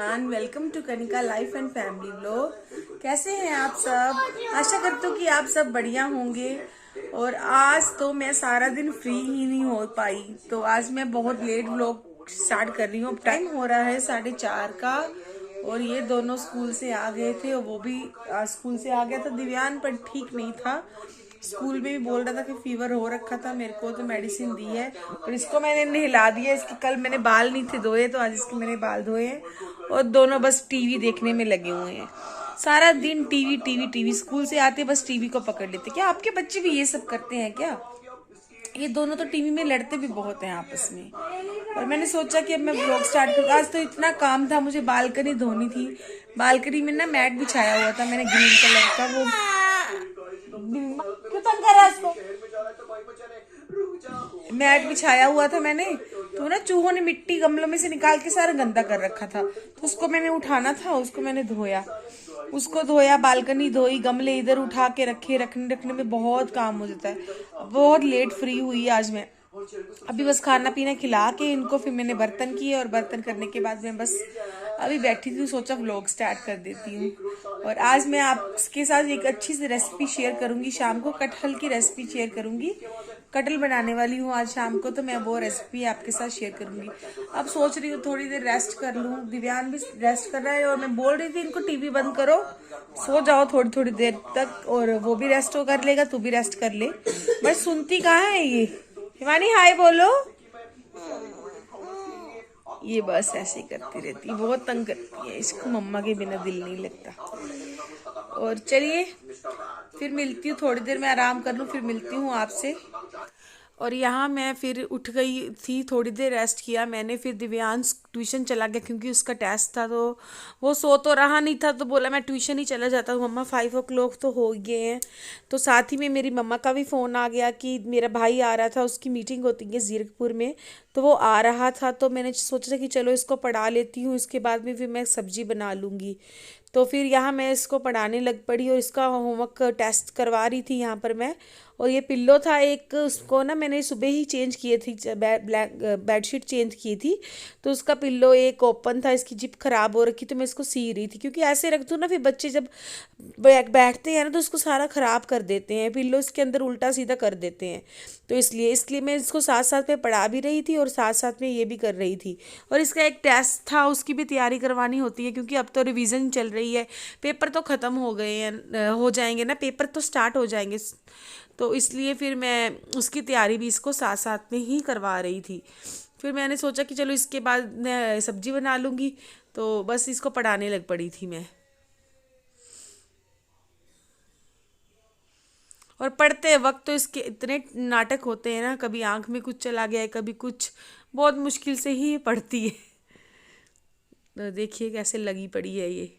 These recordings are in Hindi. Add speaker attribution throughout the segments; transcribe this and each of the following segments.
Speaker 1: Everyone, welcome to Kanika life and family vlog. कैसे हैं आप सब? आशा करती हूँ कि आप सब बढ़िया होंगे। और आज तो मैं सारा दिन फ्री ही नहीं हो पाई, तो आज मैं बहुत लेट व्लॉग स्टार्ट कर रही हूँ। अब टाइम हो रहा है 4:30 का और ये दोनों स्कूल से आ गए थे और वो भी स्कूल से आ गया था दिव्यान, पर ठीक नहीं था। स्कूल में भी बोल रहा था कि फीवर हो रखा था मेरे को, तो मेडिसिन दी है और इसको मैंने नहला दिया। इसके कल मैंने बाल नहीं थे धोए, तो आज इसके मैंने बाल धोए हैं और दोनों बस टीवी देखने में लगे हुए हैं। सारा दिन टीवी टीवी टीवी, स्कूल से आते बस टीवी को पकड़ लेते। क्या आपके बच्चे भी ये सब करते हैं क्या? ये दोनों तो टीवी में लड़ते भी बहुत हैं आपस में। और मैंने सोचा कि अब मैं ब्लॉग स्टार्ट करूँ। आज तो इतना काम था, मुझे बालकनी धोनी थी। बालकनी में ना मैट बिछाया हुआ था मैंने ग्रीन कलर का, वो क्यों तंग कर रहा है उसको? मैट बिछाया हुआ था मैंने, तो ना चूहों ने मिट्टी गमलों में से निकाल के सारा गंदा कर रखा था, तो उसको मैंने उठाना था, उसको मैंने धोया। उसको धोया, बालकनी धोई, गमले इधर उठा के रखे। रखने रखने में बहुत काम हो जाता है। बहुत लेट फ्री हुई आज मैं। अभी बस खाना पीना खिला के इनको फिर मैंने बर्तन किए और बर्तन करने के बाद मैं बस अभी बैठी थी, सोचा व्लॉग स्टार्ट कर देती हूँ। और आज मैं आपके साथ एक अच्छी सी रेसिपी शेयर करूंगी। शाम को कटहल की रेसिपी शेयर करूंगी। कटहल बनाने वाली हूँ आज शाम को, तो मैं वो रेसिपी आपके साथ शेयर करूंगी। अब सोच रही हूँ थोड़ी देर रेस्ट कर लूँ। दिव्यान भी रेस्ट कर रहा है और मैं बोल रही थी इनको टीवी बंद करो, सो जाओ थोड़ी थोड़ी देर तक, और वो भी रेस्ट कर लेगा, तू भी रेस्ट कर ले। बट सुनती कहाँ है ये? हिमानी हाय बोलो। ये बस ऐसे ही करती रहती है, बहुत तंग करती है। इसको मम्मा के बिना दिल नहीं लगता। और चलिए फिर मिलती हूँ, थोड़ी देर में आराम कर लूँ, फिर मिलती हूँ आपसे। और यहाँ मैं फिर उठ गई थी, थोड़ी देर रेस्ट किया मैंने। फिर दिव्यांश ट्यूशन चला गया क्योंकि उसका टेस्ट था, तो वो सो तो रहा नहीं था, तो बोला मैं ट्यूशन ही चला जाता हूँ मम्मा, 5 o'clock तो हो गए हैं। तो साथ ही में मेरी मम्मा का भी फ़ोन आ गया कि मेरा भाई आ रहा था, उसकी मीटिंग होती है ज़ीरकपुर में, तो वो आ रहा था। तो मैंने सोचा कि चलो इसको पढ़ा लेती हूँ, इसके बाद में फिर मैं सब्जी बना लूँगी। तो फिर यहाँ मैं इसको पढ़ाने लग पड़ी और इसका होमवर्क टेस्ट करवा रही थी यहाँ पर मैं। और ये पिल्लो था एक, उसको ना मैंने सुबह ही चेंज किए थी, बेडशीट चेंज की थी, तो उसका पिल्लो एक ओपन था, इसकी जिप खराब हो रखी, तो मैं इसको सी रही थी। क्योंकि ऐसे रख दूँ ना, फिर बच्चे जब बैठते हैं ना तो उसको सारा ख़राब कर देते हैं, पिल्लो इसके अंदर उल्टा सीधा कर देते हैं। तो इसलिए मैं इसको साथ साथ में पढ़ा भी रही थी और साथ साथ में ये भी कर रही थी। और इसका एक टेस्ट था, उसकी भी तैयारी करवानी होती है, क्योंकि अब तो रिवीजन चल रही है। पेपर तो ख़त्म हो गए हैं, हो जाएंगे ना, पेपर तो स्टार्ट हो जाएंगे, तो इसलिए फिर मैं उसकी तैयारी भी इसको साथ साथ में ही करवा रही थी। फिर मैंने सोचा कि चलो इसके बाद मैं सब्जी बना लूँगी, तो बस इसको पढ़ाने लग पड़ी थी मैं। और पढ़ते वक्त तो इसके इतने नाटक होते हैं ना, कभी आंख में कुछ चला गया है, कभी कुछ, बहुत मुश्किल से ही पढ़ती है। तो देखिए कैसे लगी पड़ी है ये।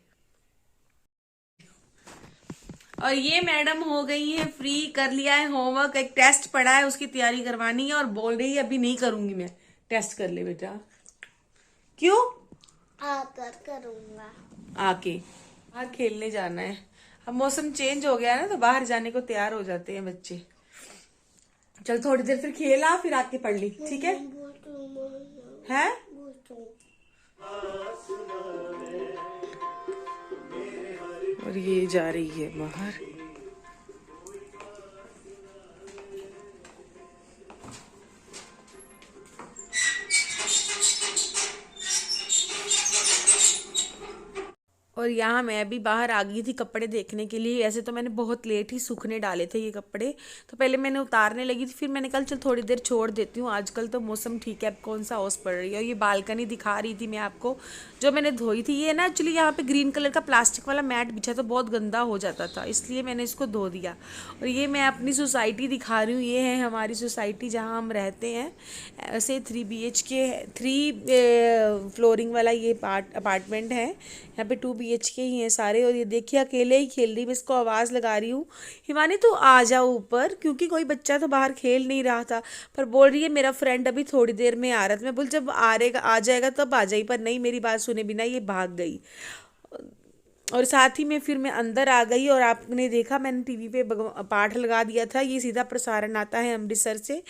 Speaker 1: और ये मैडम हो गई है फ्री, कर लिया है होमवर्क, एक टेस्ट पढ़ा है, उसकी तैयारी करवानी है और बोल रही है अभी नहीं करूंगी मैं, टेस्ट कर ले बेटा। क्यों?
Speaker 2: आकर करूंगा।
Speaker 1: आके बाहर खेलने जाना है। अब मौसम चेंज हो गया है ना, तो बाहर जाने को तैयार हो जाते हैं बच्चे। चल थोड़ी देर फिर खेला, फिर आके पढ़ ली, ठीक है? हैं? और ये जा रही है बाहर। और यहाँ मैं भी बाहर आ गई थी कपड़े देखने के लिए। ऐसे तो मैंने बहुत लेट ही सूखने डाले थे ये कपड़े, तो पहले मैंने उतारने लगी थी, फिर मैंने कहा चल थोड़ी देर छोड़ देती हूँ, आजकल तो मौसम ठीक है, अब कौन सा ओस पड़ रही है। और ये बालकनी दिखा रही थी मैं आपको, जो मैंने धोई थी। ये ना एक्चुअली यहाँ पे ग्रीन कलर का प्लास्टिक वाला मैट बिछा, तो बहुत गंदा हो जाता था, इसलिए मैंने इसको धो दिया। और ये मैं अपनी सोसाइटी दिखा रही हूँ, ये है हमारी सोसाइटी जहाँ हम रहते हैं। ऐसे 3 BHK 3 फ्लोरिंग वाला ये अपार्टमेंट है। यहाँ पे 2 BHK ही हैं सारे। और ये देखिए अकेले ही खेल रही, मैं इसको आवाज़ लगा रही हूँ, हिमानी तू आ जाओ ऊपर, क्योंकि कोई बच्चा तो बाहर खेल नहीं रहा था। पर बोल रही है मेरा फ्रेंड अभी थोड़ी देर में आ रहा था। मैं बोल जब आ जाएगा तब आ जाई, पर नहीं, मेरी बात सुने बिना ये भाग गई। और साथ ही में फिर मैं अंदर आ गई और आपने देखा मैंने टीवी पे पाठ लगा दिया था, ये सीधा प्रसारण आता है अमृतसर से,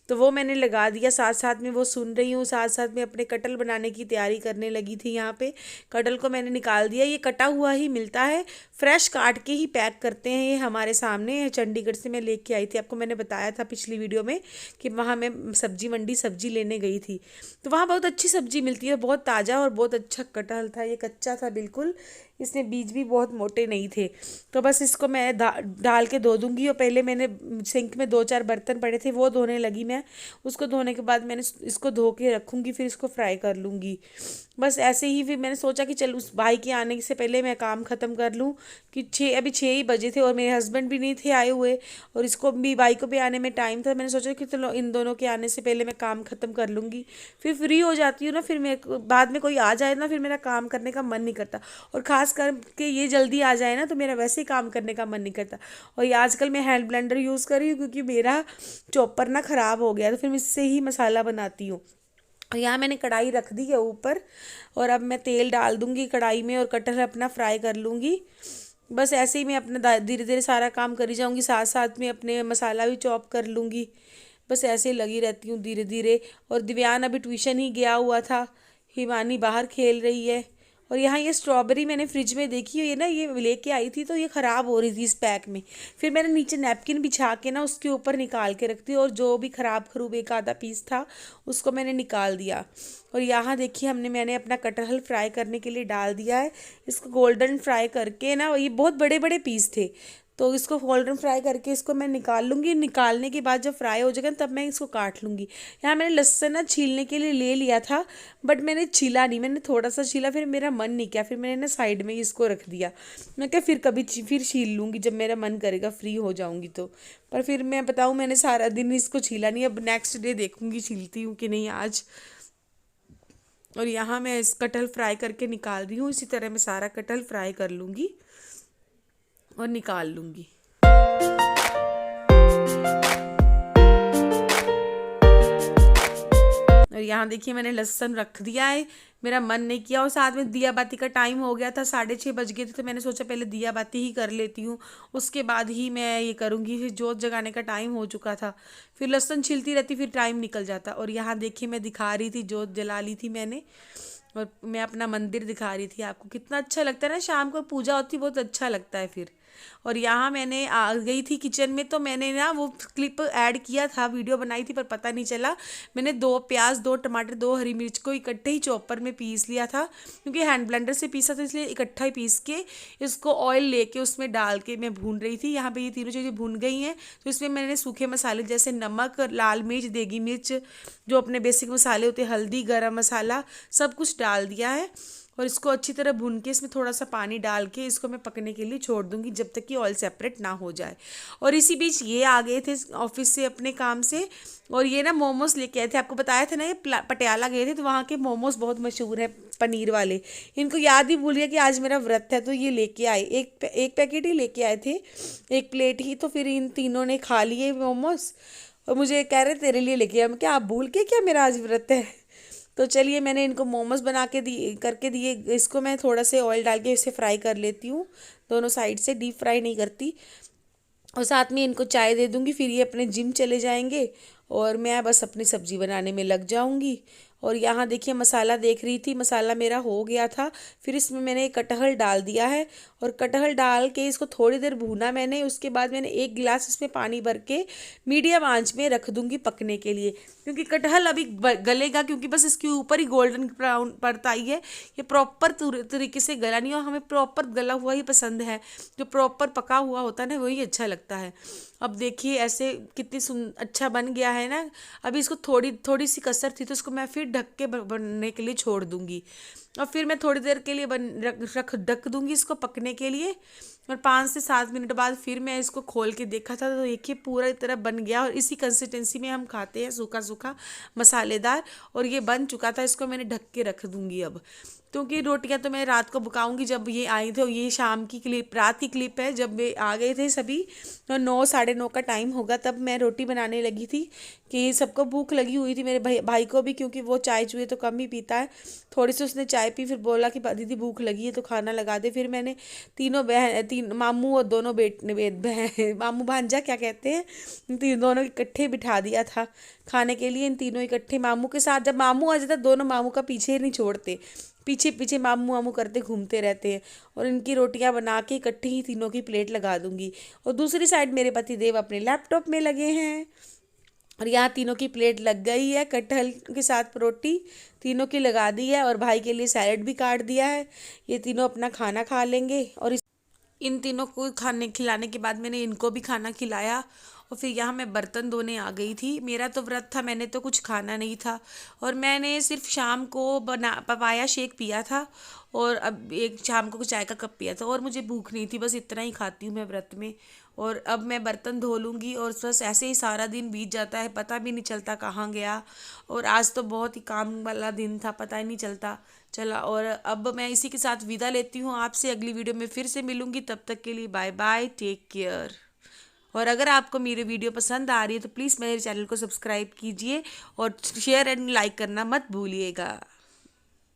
Speaker 1: तो वो मैंने लगा दिया, साथ साथ में वो सुन रही हूँ, साथ साथ में अपने कटहल बनाने की तैयारी करने लगी थी। यहाँ पे कटहल को मैंने निकाल दिया, ये कटा हुआ ही मिलता है, फ्रेश काट के ही पैक करते हैं, ये हमारे सामने चंडीगढ़ से मैं लेके आई थी। आपको मैंने बताया था पिछली वीडियो में कि वहाँ मैं सब्जी मंडी सब्जी लेने गई थी, तो वहाँ बहुत अच्छी सब्जी मिलती है, बहुत ताज़ा और बहुत अच्छा कटहल था, ये कच्चा था बिल्कुल, इसमें बीज भी बहुत मोटे नहीं थे। तो बस इसको मैं डाल के धो दूंगी। और पहले मैंने सिंक में 2-4 बर्तन पड़े थे वो धोने लगी मैं, उसको धोने के बाद मैंने इसको धो के रखूँगी, फिर इसको फ्राई कर लूँगी। बस ऐसे ही फिर मैंने सोचा कि चल उस भाई के आने से पहले मैं काम ख़त्म कर लूँ, कि अभी 6 ही बजे थे और मेरे हस्बैंड भी नहीं थे आए हुए, और इसको भी भाई को भी आने में टाइम था। मैंने सोचा कि चलो इन दोनों के आने से पहले मैं काम ख़त्म कर लूँगी, फिर फ्री हो जाती हूँ ना, फिर मेरे बाद में कोई आ जाए ना, फिर मेरा काम करने का मन नहीं करता, और ख़ास करके ये जल्दी आ जाए ना तो मेरा वैसे ही काम करने का मन नहीं करता। और ये आजकल मैं हैंड ब्लेंडर यूज़ कर रही हूँ क्योंकि मेरा चॉपर ना ख़राब हो गया, तो फिर मैं इससे ही मसाला बनाती हूँ। और यहाँ मैंने कढ़ाई रख दी है ऊपर, और अब मैं तेल डाल दूँगी कढ़ाई में और कटहल अपना फ्राई कर लूँगी। बस ऐसे ही मैं अपना धीरे धीरे सारा काम करी जाऊँगी, साथ साथ में अपने मसाला भी चॉप कर लूँगी। बस ऐसे ही लगी रहती हूँ धीरे धीरे। और दिव्यान अभी ट्यूशन ही गया हुआ था, हिमानी बाहर खेल रही है। और यहाँ ये स्ट्रॉबेरी मैंने फ्रिज में देखी, ये ना ये लेके आई थी तो ये ख़राब हो रही थी इस पैक में, फिर मैंने नीचे नैपकिन बिछा के ना उसके ऊपर निकाल के रख दी, और जो भी ख़राब खरूब एक आधा पीस था उसको मैंने निकाल दिया। और यहाँ देखिए मैंने अपना कटहल फ्राई करने के लिए डाल दिया है, इसको गोल्डन फ्राई करके ना, ये बहुत बड़े बड़े पीस थे तो इसको गोल्डन फ्राई करके इसको मैं निकाल लूँगी। निकालने के बाद जब फ्राई हो जाएगा तब मैं इसको काट लूँगी। यहाँ मैंने लहसुन ना छीलने के लिए ले लिया था, बट मैंने छीला नहीं, मैंने थोड़ा सा छीला, फिर मेरा मन नहीं किया, फिर मैंने ना साइड में ही इसको रख दिया। मैं क्या फिर कभी फिर छील लूँगी जब मेरा मन करेगा, फ्री हो जाऊँगी तो। पर फिर मैं बताऊँ मैंने सारा दिन इसको छीला नहीं, अब नेक्स्ट डे देखूँगी छीलती हूँ कि नहीं आज। और यहाँ मैं इस कटहल फ्राई करके निकाल रही हूँ, इसी तरह मैं सारा कटहल फ्राई कर लूँगी और निकाल लूँगी। और यहाँ देखिए मैंने लहसुन रख दिया है, मेरा मन नहीं किया, और साथ में दिया बाती का टाइम हो गया था, 6:30 बज गए थे, तो मैंने सोचा पहले दिया बाती ही कर लेती हूँ, उसके बाद ही मैं ये करूँगी। फिर जोत जगाने का टाइम हो चुका था, फिर लहसुन छिलती रहती, फिर टाइम निकल जाता। और यहाँ देखिए मैं दिखा रही थी, जोत जला ली थी मैंने, और मैं अपना मंदिर दिखा रही थी आपको। कितना अच्छा लगता है ना, शाम को पूजा होती बहुत अच्छा लगता है फिर। और यहाँ मैंने आ गई थी किचन में, तो मैंने ना वो क्लिप ऐड किया था, वीडियो बनाई थी पर पता नहीं चला। मैंने 2 प्याज 2 टमाटर 2 हरी मिर्च को इकट्ठे ही चॉपर में पीस लिया था, क्योंकि हैंड ब्लेंडर से पीसा था इसलिए इकट्ठा ही पीस के इसको ऑयल लेके उसमें डाल के मैं भून रही थी। यहाँ पे ये तीनों चीज़ें भून गई हैं, तो इसमें मैंने सूखे मसाले जैसे नमक, लाल मिर्च, देगी मिर्च, जो अपने बेसिक मसाले होते हैं, हल्दी, गरम मसाला, सब कुछ डाल दिया है। और इसको अच्छी तरह भून के इसमें थोड़ा सा पानी डाल के इसको मैं पकने के लिए छोड़ दूंगी जब तक कि ऑयल सेपरेट ना हो जाए। और इसी बीच ये आ गए थे ऑफिस से अपने काम से, और ये ना मोमोज लेके आए थे। आपको बताया था ना ये पटियाला गए थे, तो वहाँ के मोमोज बहुत मशहूर है पनीर वाले। इनको याद ही भूल गया कि आज मेरा व्रत है, तो ये लेके आए, एक पैकेट ही लेके आए थे, 1 प्लेट ही। तो फिर इन तीनों ने खा लिए मोमोज, और मुझे कह रहे तेरे लिए लेके आए। मैं क्या आप भूल के क्या मेरा आज व्रत है? तो चलिए मैंने इनको मोमोज बना के दिए। इसको मैं थोड़ा से ऑयल डाल के इसे फ्राई कर लेती हूँ दोनों साइड से, डीप फ्राई नहीं करती। और साथ में इनको चाय दे दूँगी, फिर ये अपने जिम चले जाएंगे और मैं बस अपनी सब्ज़ी बनाने में लग जाऊँगी। और यहाँ देखिए मसाला देख रही थी, मसाला मेरा हो गया था। फिर इसमें मैंने कटहल डाल दिया है, और कटहल डाल के इसको थोड़ी देर भूना मैंने। उसके बाद मैंने 1 गिलास इसमें पानी भर के मीडियम आंच में रख दूँगी पकने के लिए, क्योंकि कटहल अभी गलेगा, क्योंकि बस इसके ऊपर ही गोल्डन ब्राउन परत आई है, ये प्रॉपर तरीके से गला नहीं। और हमें प्रॉपर गला हुआ ही पसंद है, जो प्रॉपर पका हुआ होता है ना वही अच्छा लगता है। अब देखिए ऐसे कितनी अच्छा बन गया है ना। अभी इसको थोड़ी सी कसर थी, तो इसको मैं फिर ढक के बनने के लिए छोड़ दूंगी, और फिर मैं थोड़ी देर के लिए ढक दूंगी इसको पकने के लिए। और 5 से 7 मिनट बाद फिर मैं इसको खोल के देखा था, तो देखिए पूरा तरह बन गया। और इसी कंसिस्टेंसी में हम खाते हैं, सूखा सूखा मसालेदार। और ये बन चुका था, इसको मैंने ढक के रख दूंगी अब, क्योंकि रोटियां तो मैं रात को पकाऊंगी। जब ये आई थे, ये शाम की क्लिप, रात की क्लिप है, जब वे आ गए थे सभी, तो 9 साढ़े 9 का टाइम होगा, तब मैं रोटी बनाने लगी थी कि सबको भूख लगी हुई थी, मेरे भाई को भी, क्योंकि वो चाय चुए तो कम ही पीता है। थोड़ी सी उसने चाय पी, फिर बोला कि दीदी भूख लगी है तो खाना लगा दे। फिर मैंने तीनों बहन, तीन मामू और दोनों बहन मामू भांजा क्या कहते हैं, तीन दोनों इकट्ठे बिठा दिया था खाने के लिए। इन तीनों इकट्ठे मामू के साथ, जब मामू आ जाता दोनों मामू का पीछे नहीं छोड़ते, पीछे पीछे मामू मामू करते घूमते रहते हैं। और इनकी रोटियां बना के इकट्ठी ही तीनों की प्लेट लगा दूंगी। और दूसरी साइड मेरे पति देव अपने लैपटॉप में लगे हैं। और यहाँ तीनों की प्लेट लग गई है, कटहल के साथ रोटी तीनों की लगा दी है, और भाई के लिए सैलेड भी काट दिया है। ये तीनों अपना खाना खा लेंगे। और इन तीनों को खाने खिलाने के बाद मैंने इनको भी खाना खिलाया। और फिर यहाँ मैं बर्तन धोने आ गई थी। मेरा तो व्रत था, मैंने तो कुछ खाना नहीं था, और मैंने सिर्फ शाम को पपाया शेक पिया था, और अब एक शाम को चाय का कप पिया था, और मुझे भूख नहीं थी। बस इतना ही खाती हूँ मैं व्रत में। और अब मैं बर्तन धो लूँगी, और बस ऐसे ही सारा दिन बीत जाता है, पता भी नहीं चलता कहाँ गया। और आज तो बहुत ही काम वाला दिन था, पता ही नहीं चलता चला। और अब मैं इसी के साथ विदा लेती हूँ आपसे, अगली वीडियो में फिर से मिलूंगी। तब तक के लिए बाय बाय, टेक केयर। और अगर आपको मेरी वीडियो पसंद आ रही है तो प्लीज़ मेरे चैनल को सब्सक्राइब कीजिए, और शेयर एंड लाइक करना मत भूलिएगा।